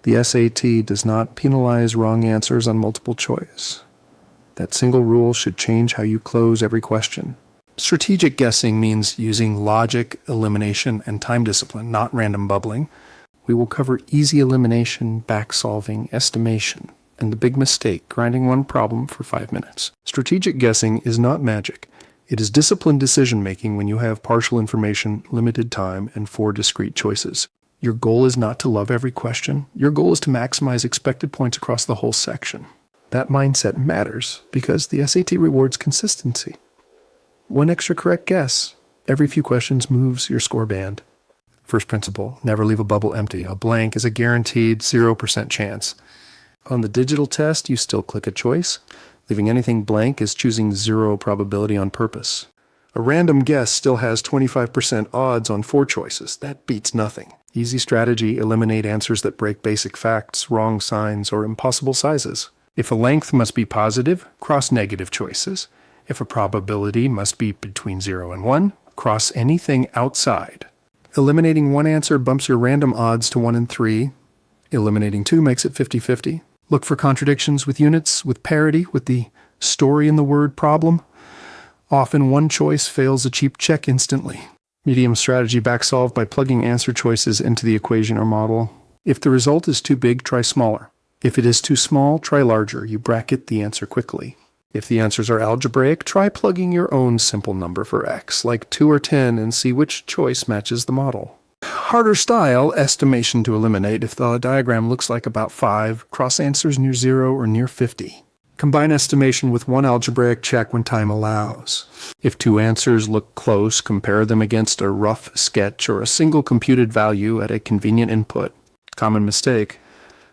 The SAT does not penalize wrong answers on multiple choice. That single rule should change how you close every question. Strategic guessing means using logic, elimination, and time discipline, not random bubbling. We will cover easy elimination, back-solving, estimation, and the big mistake, grinding one problem for 5 minutes. Strategic guessing is not magic. It is disciplined decision-making when you have partial information, limited time, and 4 discrete choices. Your goal is not to love every question. Your goal is to maximize expected points across the whole section. That mindset matters because the SAT rewards consistency. One extra correct guess every few questions moves your score band. First principle, never leave a bubble empty. A blank is a guaranteed 0% chance. On the digital test, you still click a choice. Leaving anything blank is choosing 0 probability on purpose. A random guess still has 25% odds on 4 choices. That beats nothing. Easy strategy, eliminate answers that break basic facts, wrong signs, or impossible sizes. If a length must be positive, cross negative choices. If a probability must be between 0 and 1, cross anything outside. Eliminating one answer bumps your random odds to 1 in 3. Eliminating 2 makes it 50-50. Look for contradictions with units, with parity, with the story in the word problem. Often one choice fails a cheap check instantly. Medium strategy back solve by plugging answer choices into the equation or model. If the result is too big, try smaller. If it is too small, try larger. You bracket the answer quickly. If the answers are algebraic, try plugging your own simple number for x, like 2 or 10, and see which choice matches the model. Harder style, estimation to eliminate. If the diagram looks like about 5, cross answers near 0 or near 50. Combine estimation with one algebraic check when time allows. If 2 answers look close, compare them against a rough sketch or a single computed value at a convenient input. Common mistake,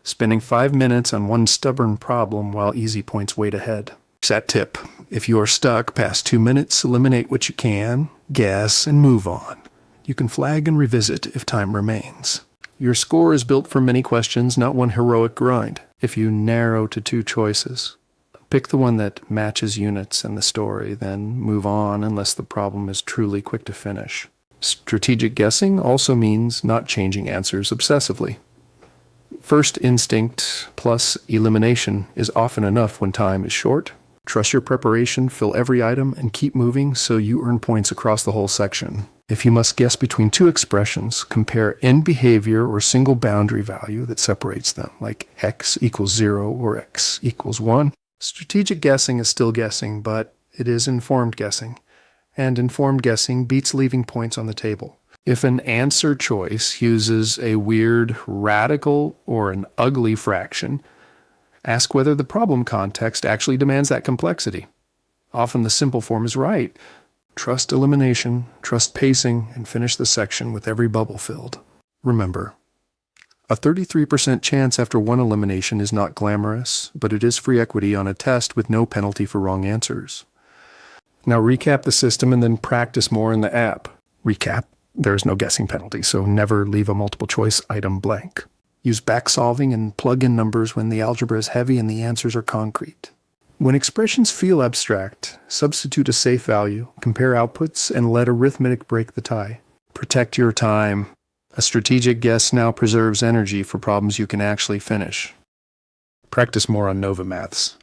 spending 5 minutes on one stubborn problem while easy points wait ahead. Set tip, if you are stuck past 2 minutes, eliminate what you can, guess, and move on. You can flag and revisit if time remains. Your score is built for many questions, not one heroic grind. If you narrow to 2 choices, pick the one that matches units and the story, then move on unless the problem is truly quick to finish. Strategic guessing also means not changing answers obsessively. First instinct plus elimination is often enough when time is short. Trust your preparation, fill every item, and keep moving so you earn points across the whole section. If you must guess between 2 expressions, compare end behavior or single boundary value that separates them, like x equals 0 or x equals 1. Strategic guessing is still guessing, but it is informed guessing. And informed guessing beats leaving points on the table. If an answer choice uses a weird, radical, or an ugly fraction, ask whether the problem context actually demands that complexity. Often the simple form is right. Trust elimination, trust pacing, and finish the section with every bubble filled. Remember, a 33% chance after one elimination is not glamorous, but it is free equity on a test with no penalty for wrong answers. Now recap the system and then practice more in the app. Recap, there is no guessing penalty, so never leave a multiple choice item blank. Use back solving and plug in numbers when the algebra is heavy and the answers are concrete. When expressions feel abstract, substitute a safe value, compare outputs, and let arithmetic break the tie. Protect your time. A strategic guess now preserves energy for problems you can actually finish. Practice more on NovaMaths.